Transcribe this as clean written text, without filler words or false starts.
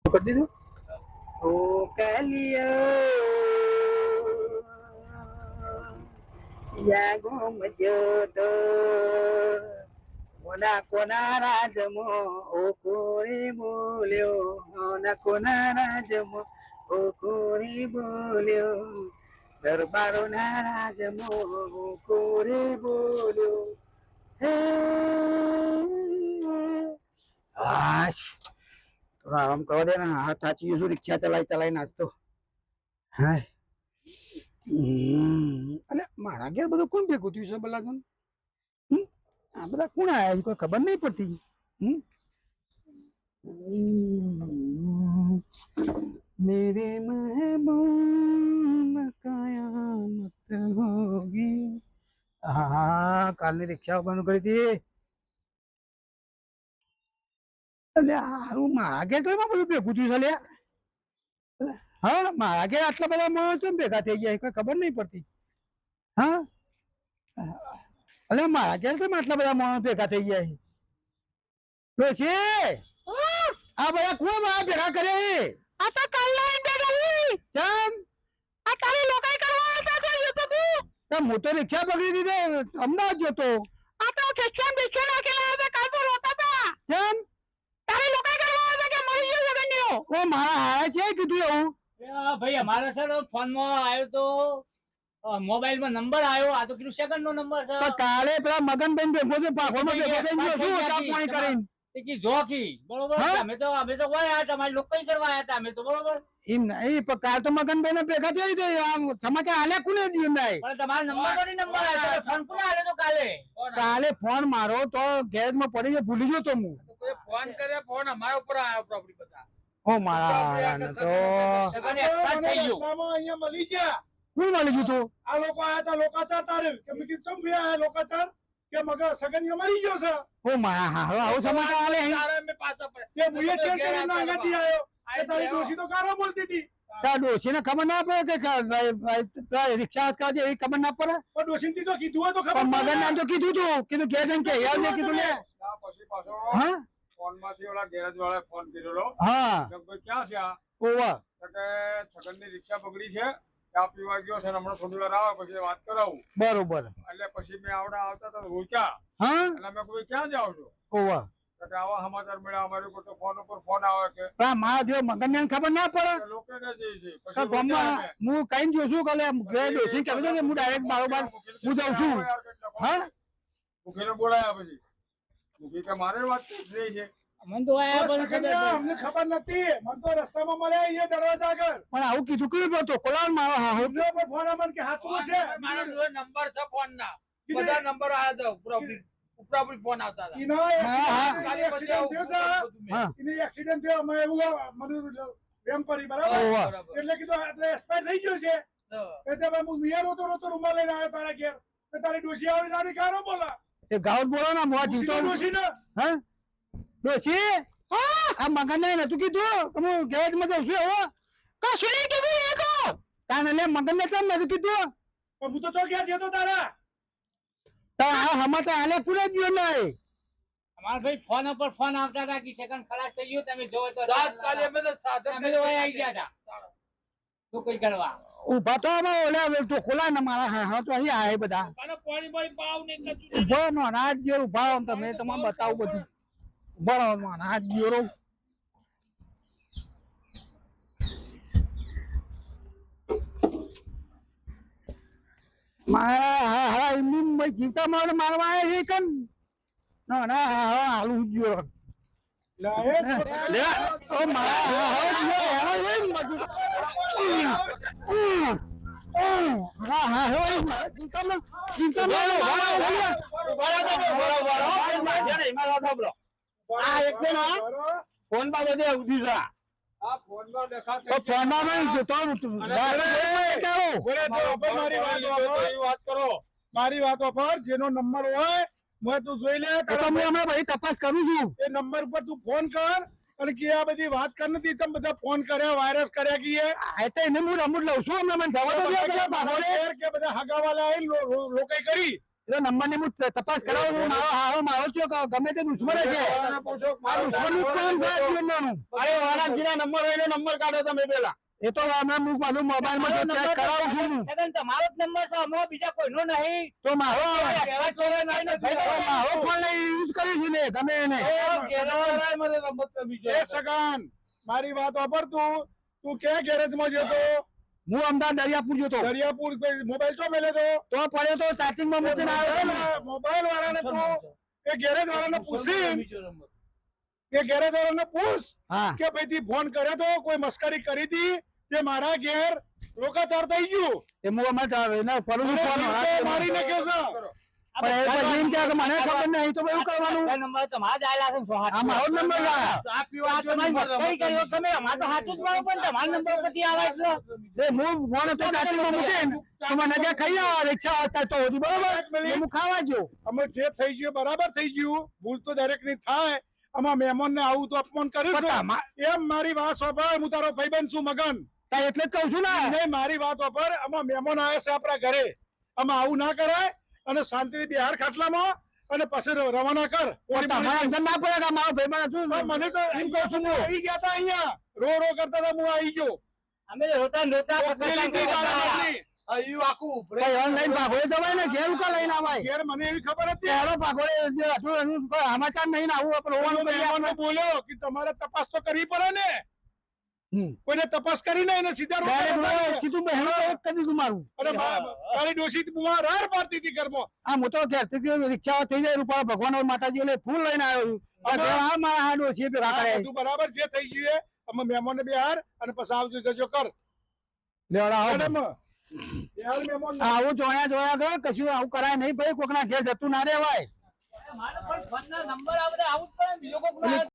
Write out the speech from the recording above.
કરી દીધું ઓ કાલિયા ગોમ જ્યોત કોના કોના રાજમો ઓ કોણી બોલ્યો કોના રાજમો ઓ કોણી બોલ્યો દરબારો ના રાજમો ઓ કોણી બોલ્યો હે આશ થોડા આરામ કરવા દે ને હાથ થાચી ગયું છું રિક્ષા ચલાવી નાચતો હા અલે મારા ઘેર બધું કોણ ભેગું થયું છે ભલા કોણ આ બધા કોણ આયા છે કોઈ ખબર નહીં પડતી મેરે મહેબૂબ કયામત હોગી હા કાલની રિક્ષા બંધ કરી હતી હારું મારા ઘેર તો એમાં બધું ભેગું થયું છે હા મારા ઘેર આટલા બધા માણસો ભેગા થઈ ગયા કોઈ ખબર નહીં પડતી હા અલે મારા ઘેર કેમ આટલા બધા માણસો ભેગા થઈ ગયા છે આ બધા કોણ મારા ભેગા કરે આ તો કાલના ઇન્ટરવ્યુ કેમ આ તારે લોકાઈ કરવા હતા તો એ બધું હું તો રિક્ષા પકડી દીધે અમદાવાદ જોતો આ તો ખેંચન બેચન નાખેલા હવે કાલ તો રોતા હતા કેમ તારે લોકાઈ કરવા હતા કે મરી ગયો જગન્યો ઓ મારા હાય છે કીધું એવું ભાઈ અમારા સર ફોન માં આવ્યો તો મોબાઈલ માં નંબર આવ્યો આ તો કીધું સેકન્ડ નો નંબર છે તો કાલે પેલા મગનબેન ભેગો છે પાખો માં ભેગો થઈને જો શું ચા પાણી કરીને કી જોખી બરોબર અમે તો કોઈ આયા તમારે લોકાઈ કરવા આયા હતા અમે તો બરોબર એમ નહીં પણ કાલ તો મગનબેન ભેગા થઈ ગઈ આમ સમાચાર હાલે કોને દીધું નહીં પણ તમારો નંબર તો નંબર આવ્યો ફોન કોને આલ્યો તો કાલે ફોન મારો તો ગેરેજ માં પડી ગયો ભૂલી ગયો તો હું ફોન કરે ફોન અમારા ઉપર આવ્યો પ્રોપર્ટી બધા ઓ મારા તો સગન એક્સપર્ટ થઈ ગયો અહીંયા મળી ગયા કોણ મળી ગયું તું આ લોકો આયા હતા લોકાચાર તારે કે મેં કીધું ચમ ભી આયા લોકાચાર કે મગર સગન મરી ગયો છે ઓ મારા હા આવું સમાચાર આલે તારે મે પાછા પર કે મુએ ચેક કરીને અહીંયાથી આવ્યો એ તારી દોશી તો ગારો બોલતી હતી તા ડોશી ને ખબર ના પડે કે રિક્ષા કાજે એવી ખબર ના પડે પણ ડોશી તો કીધું હોય તો ખબર મગન નામ તો કીધું તું કીધું કે જેમ કે યાર ને કીધું લે પછી પાછો હા ફોન માંથી ઓલા ગેરેજ વાળા ફોન કર્યો હા કે ભાઈ ક્યાં છે આ ઓવા કે છગન ની રિક્ષા બગડી છે ચા પીવા ગયો છે હમણાં થોડી વાર આવે પછી વાત કરાવું બરોબર એટલે પછી મેં આવતા તો રોક્યા હા એટલે મેં કોઈ ક્યાં જાવ છો ઓવા કે આવા સમાચાર મળ્યા અમારી કોઈ ફોન ઉપર ફોન આવે કે મારા જો મગન ને ખબર ના પડે લોકોને જઈ છે તો ગમમાં હું કઈ જોઉં છું કાલે ડોશી કહે છે હું ડાયરેક્ટ બારોબાર હું જાઉં છું હા મુખીને બોલાયા પછી મુખી કે મારે વાત થઈ છે મને તો અમને ખબર નથી મને તો રસ્તામાં મળ્યા એ દરવાજા આગળ પણ આવું કીધું કેવું તો કોલાર મારો હા એમનો પણ ફોન અમન કે હાચું છે મારા જોડે નંબર છે ફોન ના બધા નંબર આયા હતા ઉપરાપરી ફોન આવતા હતા એને એક્સિડન્ટ થયો અમે એવું મને રેમ પડી બરાબર એટલે કીધું એટલે એક્સપાયર થઈ ગયો છે એટલે હું મિયા રોતો રૂમાલ લઈને આવ્યો તારા ઘેર તો તારી ડોશી આવી નાની કારો બોલા એ ગાઉટ બોલો ના મોં જીતો ડોશી ને હા ડોશી આ મગન ને નતું કીધું કે હું ગેરેજ માં જાઉં છું હવે કશું નહીં કીધું એ તો તાને લે મગન ને કેમ નથી કીધું પણ હું તો ચો ગયા જતો તારા આ સમાચાર હાલે કુલે જ ગયો નહીં અમાર ભાઈ ફોન ઉપર ફોન આવતા હતા કે સેકન્ડ ખલાસ થઈ ગયો તમે જોવો તો રાત કાલે અમે તો સાધન અમે તો આવી ગયા હતા તો કઈ કરવા ઉભા તો ઓલા તો ખોલા ને મારા હા તો અહીં આય બધા પાણી પાવ ને ઉભો નો અનાજ જે ઉભા રહો તમે તમારે બતાવું બધું ઉભા રહો અનાજ જેરો મારા હા એમની જીવતા મારવા આવ્યા છે કન ના ના હા હાલું જો લે ઓ મારા હા ફોન માં બધે ઉધી છે મારી વાતો પર જેનો નંબર હોય મેં તું જોઈ લે તમે હમણાં ભાઈ તપાસ કરું છું એ નંબર પર તું ફોન કર અને કે આ બધી વાત કર નથી તમે બધા ફોન કર્યા વાયરસ કર્યા કે એને હું રમૂટ લઉં છું હમણાં મને જવા દો કે બધા હગાવાલા લોકાઈ કરી એટલે નંબર ની હું તપાસ કરાવું છું. મારો છો ગમે તે દુશ્મન છે. વાળાને પૂછો આ દુશ્મન નું કામ છે જીવનનું. અરે વાળાજીના નંબર હોય ને નંબર કાઢો તમે પેલા એ તો હમણાં હું પાછું મોબાઈલ માં ચેક કરાવું છું. સગન તમારો જ નંબર છે અમારો બીજા કોઈનો નહીં. તો મારો ઘેરા ચોરે નહીં ને મારો ફોન લઈ યુઝ કરી છે ને તમે એને. એ સગાન મારી વાત વાપર તું ક્યાં ગેરેજમાં જતો હું અમદાવાદ દરિયાપુર જતો. દરિયાપુર મોબાઈલ ચો મેલે તો પડ્યો તો ચાર્જિંગ માં મૂકીને આવ્યો ને. મોબાઈલ વાળાને તું એ ગેરેજ વાળાને પૂછી એ ગેરેજ વાળાને પૂછ હા કે ભાઈ થી ફોન કર્યો તો કોઈ મસ્કરી કરી હતી તે મારા ઘેર રોકાચાર થઈ ગયું એ હું અમારે એના ફરું છું ફોન. મારી નાખ્યો છે પણ એ પછી એમ કહે કે મને ખબર નહીં તો એવું કરવાનું. આ નંબર તમારા જ આયેલા છે ને સો હાથ. આ મારો જ નંબર છે. ચા પીવા આ તમારી મસ્કરી કરી હોય તમે અમારે તો હાથું જ મળો પણ તમારો નંબર પરથી આવે એટલે એ હું ફોન હતો ચાર્જિંગ માં મૂકીને તો મને કે ખાઈ આવો રિક્ષા હતા તો હતી બરોબર એ હું ખાવા ગયો. અમે જે થઈ ગયું બરાબર થઈ ગયું ભૂલ તો દરેક ની થાય આમાં મહેમાન ને આવું તો અપમાન કર્યું છે એમ મારી વાત સાંભળ હું તારો ભાઈબંધ છું મગન એટલે જ કહું છું ને. નહીં મારી વાત વાપર આમાં મહેમાન આવે છે આપણા ઘરે આમાં આવું ના કરાય અને શાંતિથી બિહાર ખાટલામાં અને પછી રવાના કર તમારા અંદર ના પડે કે મારો ભાઈબંધ હતું. મને તો એમ કહું છું હું આવી ગયા હતા અહીંયા રો કરતા હતા હું આવી ગયો અમે રોતા રોતા ઓનલાઈન ભાગોળે જવાય ને ઘેર ઉકા લઈને આવાય. ઘેર મને એવી ખબર હતી પહેલો ભાગોળે જે હતું એનું કોઈ સમાચાર નહીં ને આવું આપણે હોવાનું કરી મહેમાનને આપણે. બોલ્યો કે તમારે તપાસ તો કરવી પડે ને કોઈને તપાસ કરીને એને સીધા Direct રોકવા હું સીધું બહેનો કરી દીધું મારું. અને તારી ડોશી બુમા રાડ પાડતી હતી ઘરમાં આ હું તો ઘેરથી રિક્ષા થઈ જાય રૂપા ભગવાન ઓર માતાજી એટલે ફૂલ લઈને આવ્યો છું. આ મારા હા ડોશીએ ભેગા આ કર્યા. બધું બરાબર જે થઈ ગયું એ અમે મહેમાનને બિહાર અને પછી આવજો જજો કર લેવડા આવો. મેડમ બિહાર મહેમાન આવું જોયા ગયો કશું આવું કરાય નહીં ભાઈ કોકના ઘેર જતું ના રહેવાય. મારો પણ ફોનના નંબર આ બધા આવું જ પડે ને બીજો કોક